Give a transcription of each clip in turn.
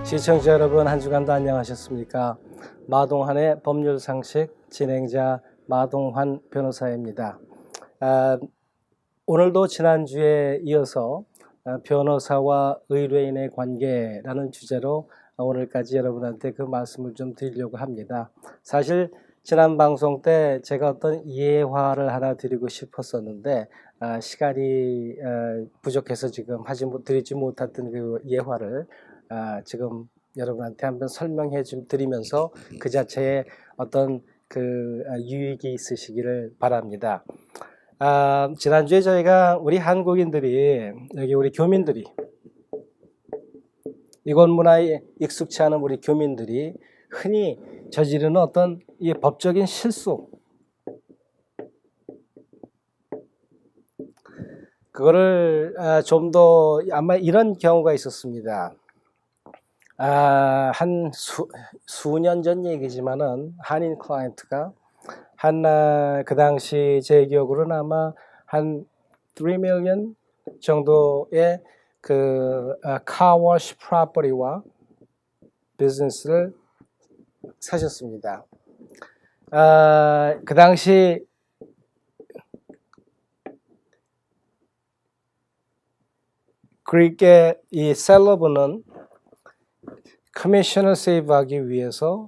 시청자 여러분, 한 주간도 안녕하셨습니까? 마동환의 법률상식 진행자 마동환 변호사입니다. 오늘도 지난주에 이어서 변호사와 의뢰인의 관계라는 주제로 오늘까지 여러분한테 그 말씀을 좀 드리려고 합니다. 사실 지난 방송 때 제가 어떤 예화를 하나 드리고 싶었었는데 시간이 부족해서 지금 드리지 못했던 그 예화를 지금 여러분한테 한번 설명해 드리면서 그 자체에 어떤 그 유익이 있으시기를 바랍니다. 지난주에 저희가 우리 한국인들이, 여기 우리 교민들이, 이권 문화에 익숙치 않은 우리 교민들이 흔히 저지르는 어떤 이 법적인 실수, 그거를 좀 더 아마 이런 경우가 있었습니다. 한 수년 전 얘기지만은 한인 클라이언트가 그 당시 제 기억으로는 아마 한 3 million 정도의 그 카워시 프로퍼티와 비즈니스를 사셨습니다. 그 당시 그렇게 이 셀러분은 커미션을 세이브하기 위해서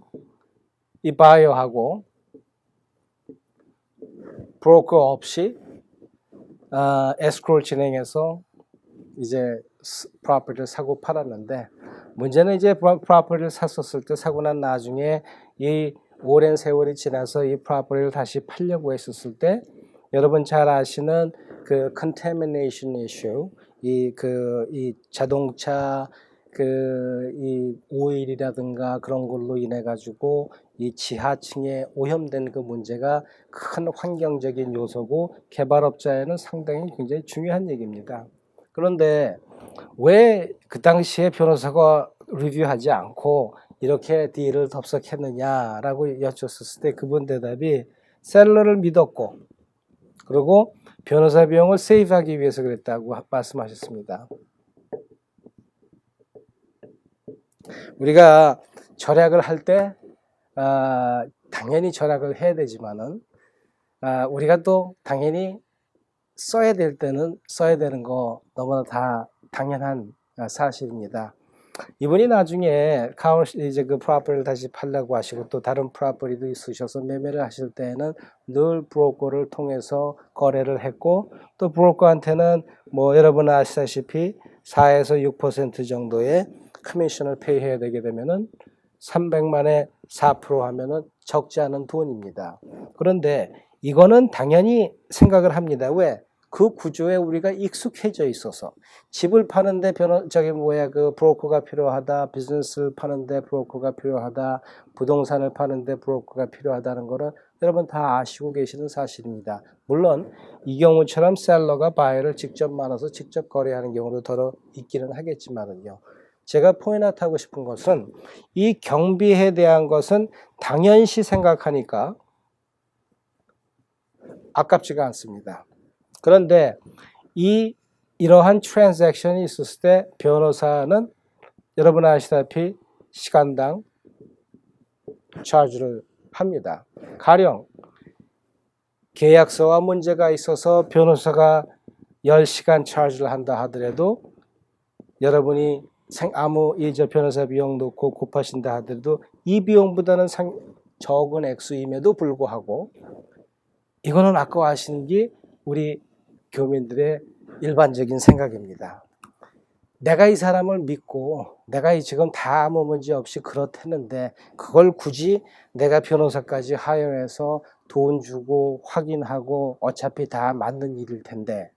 이 바이어하고 브로커 없이 에스크로를 진행해서 이제 프로퍼티를 사고 팔았는데, 문제는 이제 프로퍼티를 샀었을 때 사고 난 나중에 이 오랜 세월이 지나서 이 프로퍼티를 다시 팔려고 했었을 때, 여러분 잘 아시는 그 contamination issue, 이 자동차 이 오일이라든가 그런 걸로 인해 가지고 이 지하층에 오염된 그 문제가 큰 환경적인 요소고 개발업자에는 상당히 굉장히 중요한 얘기입니다. 그런데 왜 그 당시에 변호사가 리뷰하지 않고 이렇게 딜을 덥석했느냐라고 여쭈었을 때 그분 대답이 셀러를 믿었고, 그리고 변호사 비용을 세이브하기 위해서 그랬다고 말씀하셨습니다. 우리가 절약을 할 때 당연히 절약을 해야 되지만은 우리가 또 당연히 써야 될 때는 써야 되는 거 너무나 다 당연한 사실입니다. 이분이 나중에 이제 그 프로퍼티를 다시 팔려고 하시고 또 다른 프로퍼티도 있으셔서 매매를 하실 때에는 늘 브로커를 통해서 거래를 했고, 또 브로커한테는 뭐 여러분 아시다시피 4에서 6% 정도의 커미션을 페이해야 되게 되면은 300만에 4% 하면은 적지 않은 돈입니다. 그런데 이거는 당연히 생각을 합니다. 왜? 그 구조에 우리가 익숙해져 있어서 집을 파는데 그 브로커가 필요하다, 비즈니스를 파는데 브로커가 필요하다, 부동산을 파는데 브로커가 필요하다는 거는 여러분 다 아시고 계시는 사실입니다. 물론 이 경우처럼 셀러가 바이어를 직접 만나서 직접 거래하는 경우도 더러 있기는 하겠지만은요. 제가 포인트하고 싶은 것은 이 경비에 대한 것은 당연시 생각하니까 아깝지가 않습니다. 그런데 이러한 트랜잭션이 있었을 때 변호사는 여러분 아시다시피 시간당 차지를 합니다. 가령 계약서와 문제가 있어서 변호사가 10시간 차지를 한다 하더라도 여러분이 변호사 비용 놓고 곱하신다 하더라도 이 비용보다는 적은 액수임에도 불구하고 이거는 아까워하시는 게 우리 교민들의 일반적인 생각입니다. 내가 이 사람을 믿고 내가 지금 다 아무 문제 없이 그렇다는데 그걸 굳이 내가 변호사까지 하여해서 돈 주고 확인하고 어차피 다 맞는 일일 텐데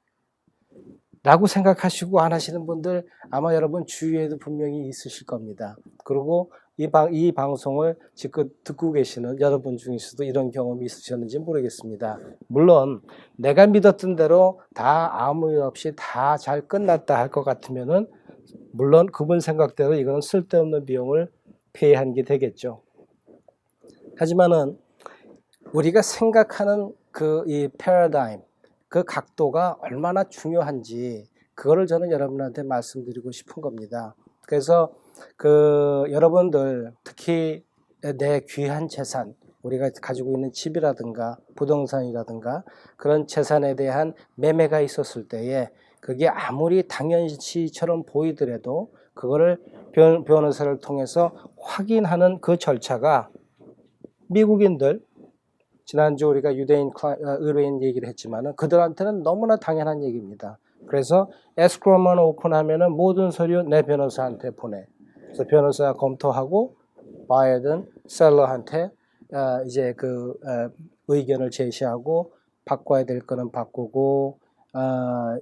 라고 생각하시고 안 하시는 분들 아마 여러분 주위에도 분명히 있으실 겁니다. 그리고 이 방송을 지금 듣고 계시는 여러분 중에서도 이런 경험이 있으셨는지 모르겠습니다. 물론 내가 믿었던 대로 다 아무 일 없이 다 잘 끝났다 할 것 같으면은 물론 그분 생각대로 이거는 쓸데없는 비용을 페이한 게 되겠죠. 하지만은 우리가 생각하는 이 패러다임, 그 각도가 얼마나 중요한지 그거를 저는 여러분한테 말씀드리고 싶은 겁니다. 그래서 여러분들 특히 내 귀한 재산, 우리가 가지고 있는 집이라든가 부동산이라든가 그런 재산에 대한 매매가 있었을 때에 그게 아무리 당연시처럼 보이더라도 그거를 변호사를 통해서 확인하는 그 절차가 미국인들, 지난주 우리가 유대인 의뢰인 얘기를 했지만은 그들한테는 너무나 당연한 얘기입니다. 그래서 에스크로만 오픈하면은 모든 서류 내 변호사한테 보내. 그래서 변호사가 검토하고 바이든 셀러한테 이제 의견을 제시하고 바꿔야 될 거는 바꾸고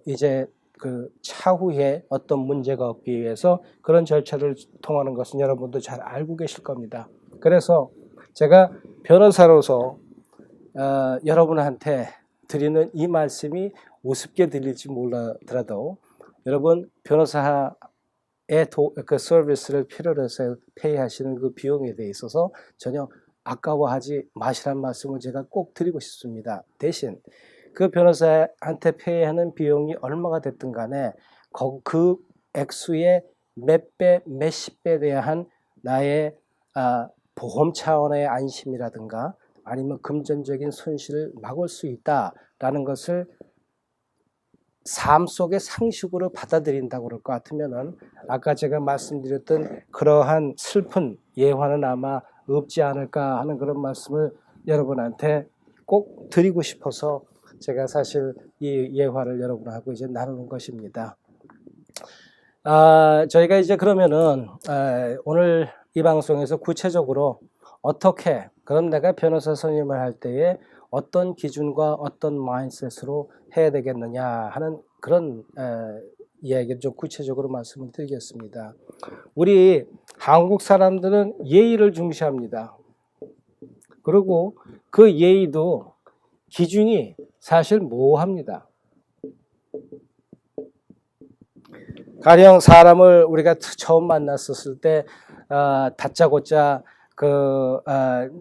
이제 그 차후에 어떤 문제가 없기 위해서 그런 절차를 통하는 것은 여러분도 잘 알고 계실 겁니다. 그래서 제가 변호사로서 여러분한테 드리는 이 말씀이 우습게 들릴지 몰라더라도 여러분 변호사의 그 서비스를 필요로 해서 페이하시는 그 비용에 대해 있어서 전혀 아까워하지 마시라는 말씀을 제가 꼭 드리고 싶습니다. 대신 그 변호사한테 페이하는 비용이 얼마가 됐든 간에 그 액수의 몇 배, 몇십 배에 대한 나의 보험 차원의 안심이라든가 아니면 금전적인 손실을 막을 수 있다라는 것을 삶 속의 상식으로 받아들인다고 그럴 것 같으면은 아까 제가 말씀드렸던 그러한 슬픈 예화는 아마 없지 않을까 하는 그런 말씀을 여러분한테 꼭 드리고 싶어서 제가 사실 이 예화를 여러분하고 이제 나누는 것입니다. 저희가 이제 그러면은 오늘 이 방송에서 구체적으로 어떻게 그럼 내가 변호사 선임을 할 때에 어떤 기준과 어떤 마인드셋으로 해야 되겠느냐 하는 그런 이야기를 좀 구체적으로 말씀을 드리겠습니다. 우리 한국 사람들은 예의를 중시합니다. 그리고 그 예의도 기준이 사실 모호합니다. 가령 사람을 우리가 처음 만났었을 때 다짜고짜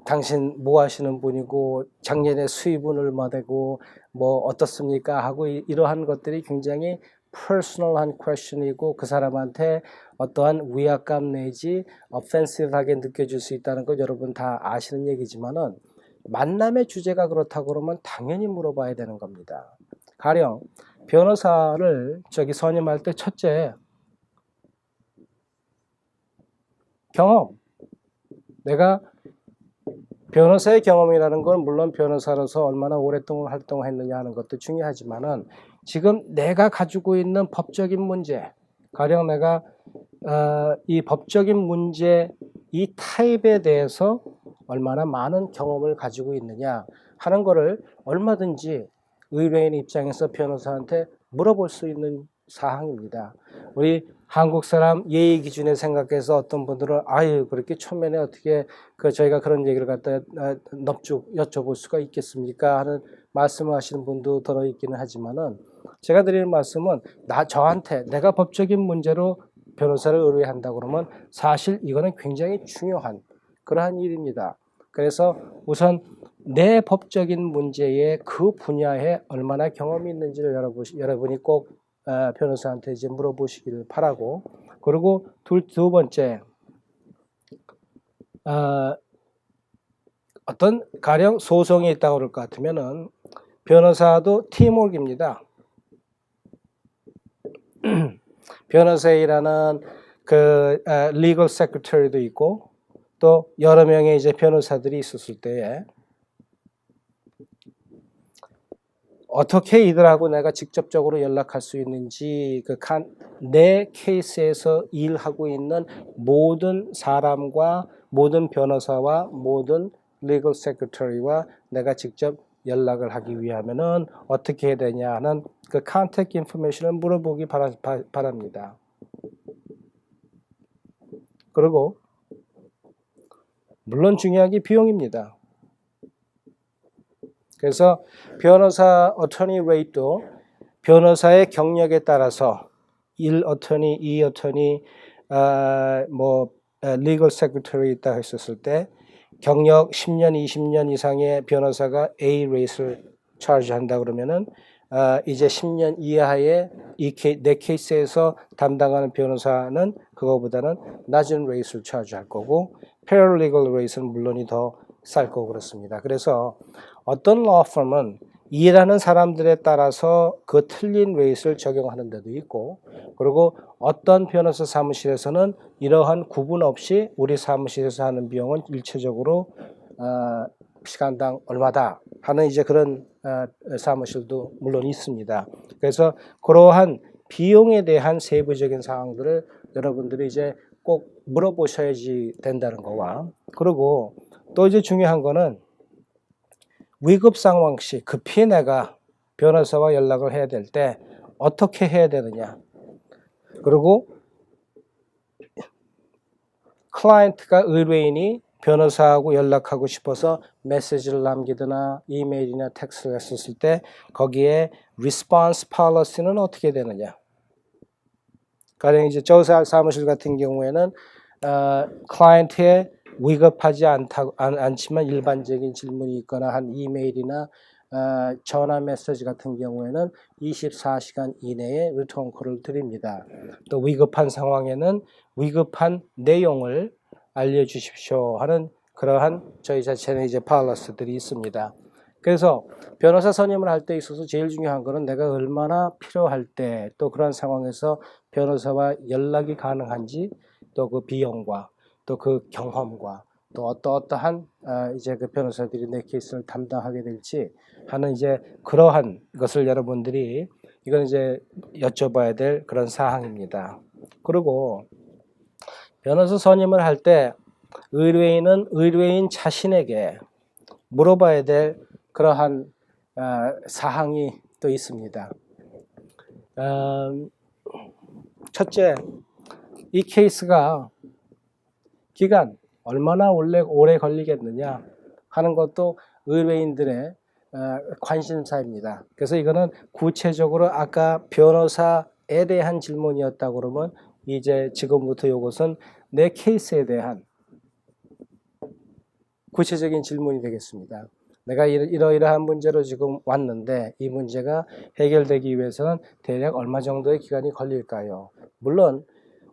당신 뭐 하시는 분이고 작년에 수입은 얼마 되고 뭐 어떻습니까 하고 이러한 것들이 굉장히 퍼스널한 퀘스천이고 그 사람한테 어떠한 위압감 내지 offensive하게 느껴질 수 있다는 걸 여러분 다 아시는 얘기지만은 만남의 주제가 그렇다고 그러면 당연히 물어봐야 되는 겁니다. 가령 변호사를 선임할 때 첫째 경험. 내가 변호사의 경험이라는 건 물론 변호사로서 얼마나 오랫동안 활동했느냐 하는 것도 중요하지만은 지금 내가 가지고 있는 법적인 문제, 가령 내가 이 법적인 문제 이 타입에 대해서 얼마나 많은 경험을 가지고 있느냐 하는 거를 얼마든지 의뢰인 입장에서 변호사한테 물어볼 수 있는 사항입니다. 우리 한국 사람 예의 기준에 생각해서 어떤 분들은 아유 그렇게 초면에 어떻게 저희가 그런 얘기를 갖다 넙죽 여쭤볼 수가 있겠습니까 하는 말씀을 하시는 분도 들어 있기는 하지만은 제가 드리는 말씀은 저한테 내가 법적인 문제로 변호사를 의뢰한다 그러면 사실 이거는 굉장히 중요한 그러한 일입니다. 그래서 우선 내 법적인 문제의 그 분야에 얼마나 경험이 있는지를 여러분이 꼭 변호사한테 이제 물어보시기를 바라고, 그리고 두 번째, 어떤 가령 소송이 있다고 그럴 것 같으면은 변호사도 팀워크입니다. 변호사이라는 리걸 세크리터리도 있고 또 여러 명의 이제 변호사들이 있었을 때에 어떻게 이들하고 내가 직접적으로 연락할 수 있는지 내 케이스에서 일하고 있는 모든 사람과 모든 변호사와 모든 리걸 세크리터리와 내가 직접 연락을 하기 위하면은 어떻게 해야 되냐 하는 그 컨택 인포메이션을 물어보기 바랍니다. 그리고 물론 중요한 게 비용입니다. 그래서 변호사 어터니 레이트도 변호사의 경력에 따라서 1 어터니, 2 어터니, 리걸 세크리터리 있다 했었을 때 경력 10년, 20년 이상의 변호사가 A 레이트를 차지한다 그러면은 이제 10년 이하의 내 케이스에서 담당하는 변호사는 그거보다는 낮은 레이트를 차지할 거고 paralegal 레이트는 물론이 더 쌀 거고 그렇습니다. 그래서 어떤 lawfirm은 일하는 사람들에 따라서 그 틀린 레이트를 적용하는 데도 있고 그리고 어떤 변호사 사무실에서는 이러한 구분 없이 우리 사무실에서 하는 비용은 일체적으로 시간당 얼마다 하는 이제 그런 사무실도 물론 있습니다. 그래서 그러한 비용에 대한 세부적인 사항들을 여러분들이 이제 꼭 물어보셔야지 된다는 거와 그리고 또 이제 중요한 거는 위급 상황 시 급히 내가 변호사와 연락을 해야 될 때 어떻게 해야 되느냐 그리고 클라이언트가 의뢰인이 변호사하고 연락하고 싶어서 메시지를 남기거나 이메일이나 텍스트를 했었을 때 거기에 리스폰스 policy는 어떻게 되느냐. 가령 이제 저 사무실 같은 경우에는 클라이언트에 위급하지 않지만 일반적인 질문이 있거나 한 이메일이나 전화 메시지 같은 경우에는 24시간 이내에 리턴 콜을 드립니다. 또 위급한 상황에는 위급한 내용을 알려주십시오 하는 그러한 저희 자체는 이제 팔러스들이 있습니다. 그래서 변호사 선임을 할 때 있어서 제일 중요한 거는 내가 얼마나 필요할 때 또 그런 상황에서 변호사와 연락이 가능한지 또 그 비용과 또 그 경험과 또 어떠한 이제 그 변호사들이 내 케이스를 담당하게 될지 하는 이제 그러한 것을 여러분들이 이건 이제 여쭤봐야 될 그런 사항입니다. 그리고 변호사 선임을 할 때 의뢰인은 의뢰인 자신에게 물어봐야 될 그러한 사항이 또 있습니다. 첫째, 이 케이스가 기간 얼마나 오래 걸리겠느냐 하는 것도 의뢰인들의 관심사입니다. 그래서 이거는 구체적으로 아까 변호사에 대한 질문이었다 그러면 이제 지금부터 이것은 내 케이스에 대한 구체적인 질문이 되겠습니다. 내가 이러이러한 문제로 지금 왔는데 이 문제가 해결되기 위해서는 대략 얼마 정도의 기간이 걸릴까요? 물론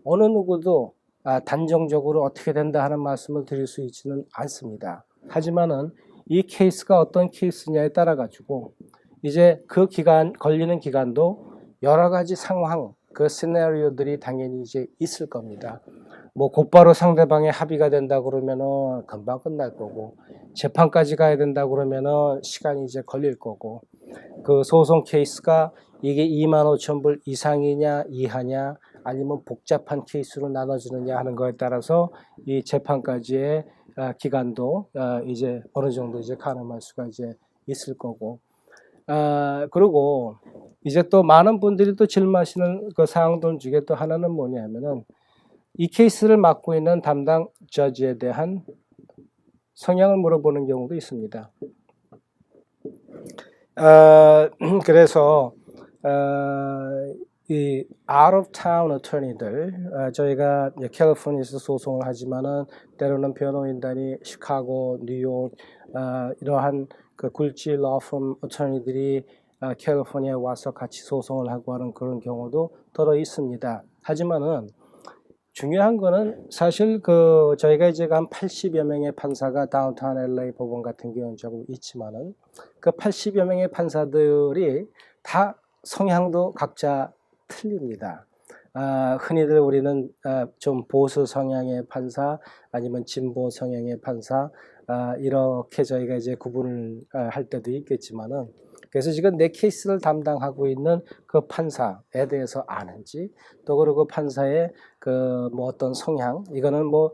어느 누구도 단정적으로 어떻게 된다 하는 말씀을 드릴 수 있지는 않습니다. 하지만은 이 케이스가 어떤 케이스냐에 따라 가지고 이제 그 기간 걸리는 기간도 여러 가지 상황 그 시나리오들이 당연히 이제 있을 겁니다. 뭐 곧바로 상대방의 합의가 된다 그러면은 금방 끝날 거고 재판까지 가야 된다 그러면은 시간이 이제 걸릴 거고 그 소송 케이스가 이게 25,000불 이상이냐 이하냐 아니면 복잡한 케이스로 나눠지느냐 하는 거에 따라서 이 재판까지의 기간도 이제 어느 정도 이제 가늠할 수가 이제 있을 거고 그리고 이제 또 많은 분들이 또 질문하시는 그 사항들 중에 또 하나는 뭐냐면은 이 케이스를 맡고 있는 담당 저지에 대한 성향을 물어보는 경우도 있습니다. 그래서 이 out of town attorney들 저희가 캘리포니아에서 소송을 하지만은 때로는 변호인단이 시카고, 뉴욕 이러한 그 굴지 러펌 attorney들이 캘리포니아에 와서 같이 소송을 하고 하는 그런 경우도 더러 있습니다. 하지만은 중요한 거는 사실 그 저희가 이제 한 80여 명의 판사가 다운타운 LA 법원 같은 경우는 조금 있지만은 그 80여 명의 판사들이 다 성향도 각자 틀립니다. 흔히들 우리는 좀 보수 성향의 판사 아니면 진보 성향의 판사 이렇게 저희가 이제 구분을 할 때도 있겠지만은 그래서 지금 내 케이스를 담당하고 있는 그 판사에 대해서 아는지 또 그리고 판사의 그 뭐 어떤 성향 이거는 뭐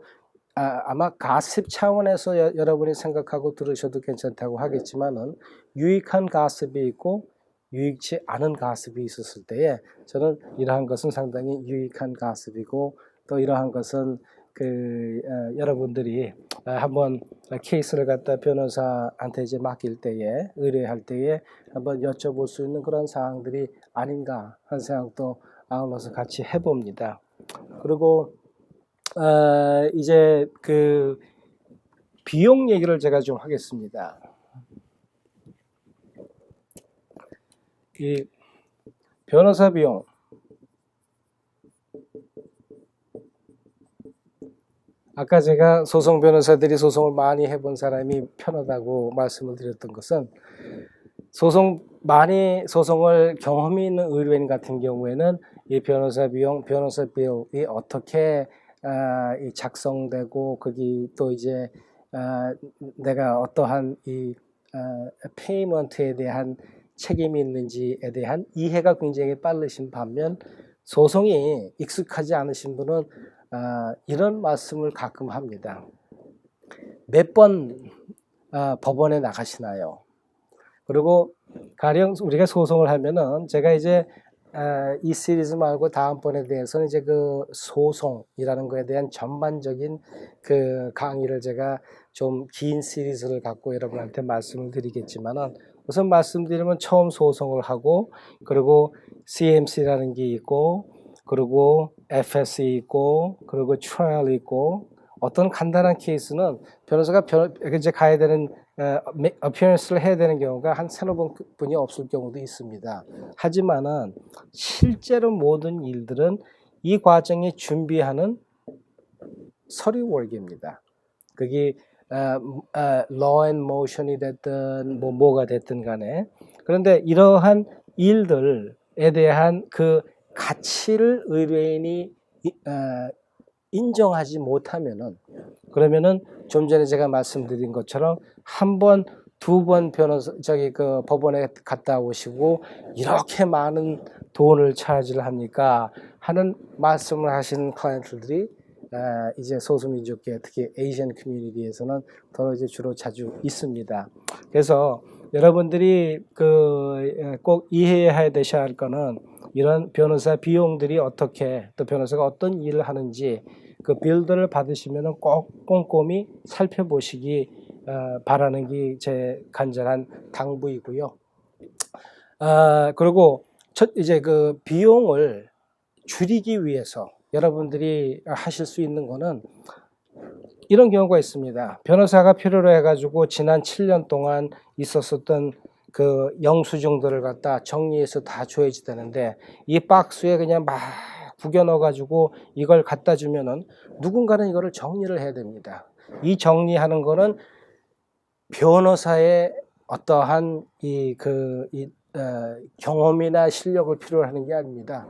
아마 가십 차원에서 여러분이 생각하고 들으셔도 괜찮다고 하겠지만은 유익한 가십이 있고 유익치 않은 가십이 있었을 때에 저는 이러한 것은 상당히 유익한 가십이고 또 이러한 것은 그 여러분들이 한번 케이스를 갖다 변호사한테 이제 맡길 때에 의뢰할 때에 한번 여쭤볼 수 있는 그런 사항들이 아닌가 하는 생각도 아울러서 같이 해봅니다. 그리고 이제 그 비용 얘기를 제가 좀 하겠습니다. 이 변호사 비용, 아까 제가 소송 변호사들이 소송을 많이 해본 사람이 편하다고 말씀을 드렸던 것은 많이 소송을 경험이 있는 의뢰인 같은 경우에는 이 변호사 비용이 어떻게 이 작성되고 거기 또 이제 내가 어떠한 이 페이먼트에 대한 책임이 있는지에 대한 이해가 굉장히 빠르신 반면 소송이 익숙하지 않으신 분은 이런 말씀을 가끔 합니다. 몇 번 법원에 나가시나요? 그리고 가령 우리가 소송을 하면은 제가 이제 이 시리즈 말고 다음번에 대해서는 이제 그 소송이라는 거에 대한 전반적인 그 강의를 제가 좀 긴 시리즈를 갖고 여러분한테 말씀을 드리겠지만은 우선 말씀드리면 처음 소송을 하고 그리고 CMC라는 게 있고 그리고 FS이 있고 그리고 트라이얼이 있고 어떤 간단한 케이스는 변호사가 이제 가야 되는 어피어런스를 해야 되는 경우가 한 서너 분이 없을 경우도 있습니다. 하지만은 실제로 모든 일들은 이 과정에 준비하는 서류 월기입니다. 그게 law and motion이 됐든 뭐가 됐든 간에 그런데 이러한 일들에 대한 그 가치를 의뢰인이 인정하지 못하면은 그러면은 좀 전에 제가 말씀드린 것처럼 한 번, 두 번 그 법원에 갔다 오시고 이렇게 많은 돈을 차지를 합니까? 하는 말씀을 하시는 클라이언트들이 이제 소수민족계 특히 에이시안 커뮤니티에서는 더 이제 주로 자주 있습니다. 그래서 여러분들이 꼭 이해해야 되셔야 할 거는 이런 변호사 비용들이 어떻게 또 변호사가 어떤 일을 하는지 그 빌드를 받으시면은 꼭 꼼꼼히 살펴보시기 바라는 게 제 간절한 당부이고요. 그리고 이제 그 비용을 줄이기 위해서 여러분들이 하실 수 있는 거는 이런 경우가 있습니다. 변호사가 필요로 해가지고 지난 7년 동안 있었었던 그 영수증들을 갖다 정리해서 다 줘야지 되는데 이 박스에 그냥 막 구겨 넣어가지고 이걸 갖다 주면은 누군가는 이거를 정리를 해야 됩니다. 이 정리하는 거는 변호사의 어떠한 경험이나 실력을 필요로 하는 게 아닙니다.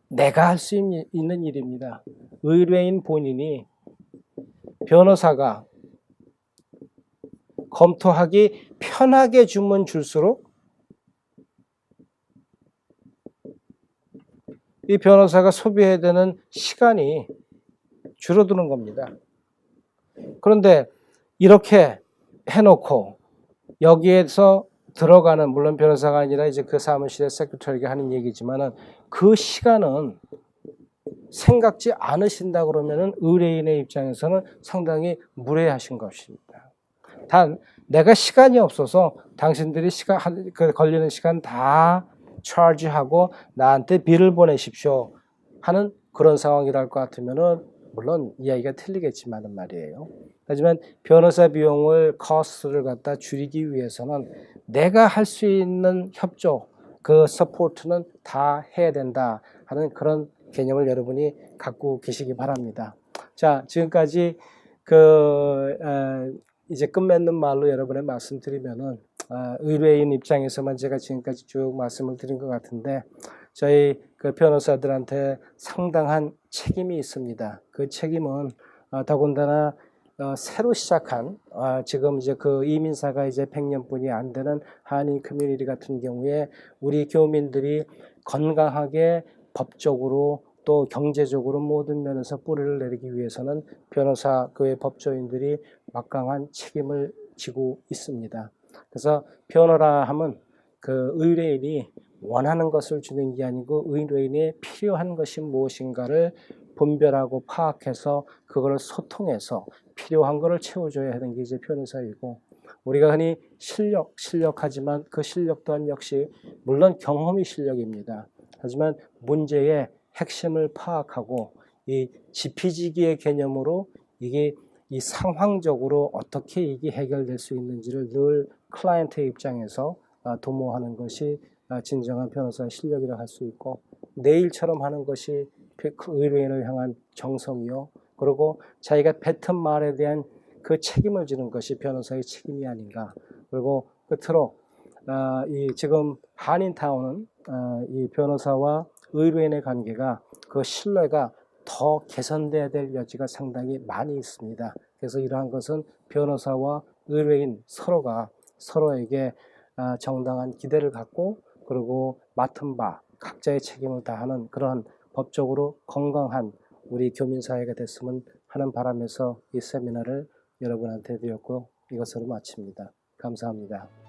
내가 할 수 있는 일입니다. 의뢰인 본인이 변호사가 검토하기 편하게 주면 줄수록 이 변호사가 소비해야 되는 시간이 줄어드는 겁니다. 그런데 이렇게 해놓고 여기에서 들어가는 물론 변호사가 아니라 이제 그 사무실의 세크터리가 하는 얘기지만은 그 시간은 생각지 않으신다 그러면은 의뢰인의 입장에서는 상당히 무례하신 것입니다. 단 내가 시간이 없어서 당신들이 걸리는 시간 다 차지하고 나한테 비를 보내십시오 하는 그런 상황이랄 것 같으면은 물론 이야기가 틀리겠지만은 말이에요. 하지만 변호사 비용을 코스트를 갖다 줄이기 위해서는 내가 할 수 있는 협조, 그 서포트는 다 해야 된다 하는 그런 개념을 여러분이 갖고 계시기 바랍니다. 자, 지금까지 이제 끝맺는 말로 여러분의 말씀드리면은 의뢰인 입장에서만 제가 지금까지 쭉 말씀을 드린 것 같은데 저희 그 변호사들한테 상당한 책임이 있습니다. 그 책임은 더군다나 새로 시작한 지금 이제 그 이민사가 이제 100년뿐이 안 되는 한인 커뮤니티 같은 경우에 우리 교민들이 건강하게 법적으로 또 경제적으로 모든 면에서 뿌리를 내리기 위해서는 변호사 그 법조인들이 막강한 책임을 지고 있습니다. 그래서 변호라 하면 그 의뢰인이 원하는 것을 주는 게 아니고 의뢰인이 필요한 것이 무엇인가를 분별하고 파악해서 그걸 소통해서 필요한 것을 채워줘야 하는 게 이제 변호사이고 우리가 흔히 실력하지만 그 실력 또한 역시 물론 경험이 실력입니다. 하지만 문제의 핵심을 파악하고 이 지피지기의 개념으로 이게 이 상황적으로 어떻게 이게 해결될 수 있는지를 늘 클라이언트의 입장에서 도모하는 것이 진정한 변호사의 실력이라 할 수 있고, 내 일처럼 하는 것이 그 의뢰인을 향한 정성이요, 그리고 자기가 뱉은 말에 대한 그 책임을 지는 것이 변호사의 책임이 아닌가. 그리고 끝으로 이 지금 한인타운은 이 변호사와 의뢰인의 관계가, 그 신뢰가 더 개선돼야 될 여지가 상당히 많이 있습니다. 그래서 이러한 것은 변호사와 의뢰인 서로가 서로에게 정당한 기대를 갖고, 그리고 맡은 바 각자의 책임을 다하는 그러한 법적으로 건강한 우리 교민사회가 됐으면 하는 바람에서 이 세미나를 여러분한테 드렸고, 이것으로 마칩니다. 감사합니다.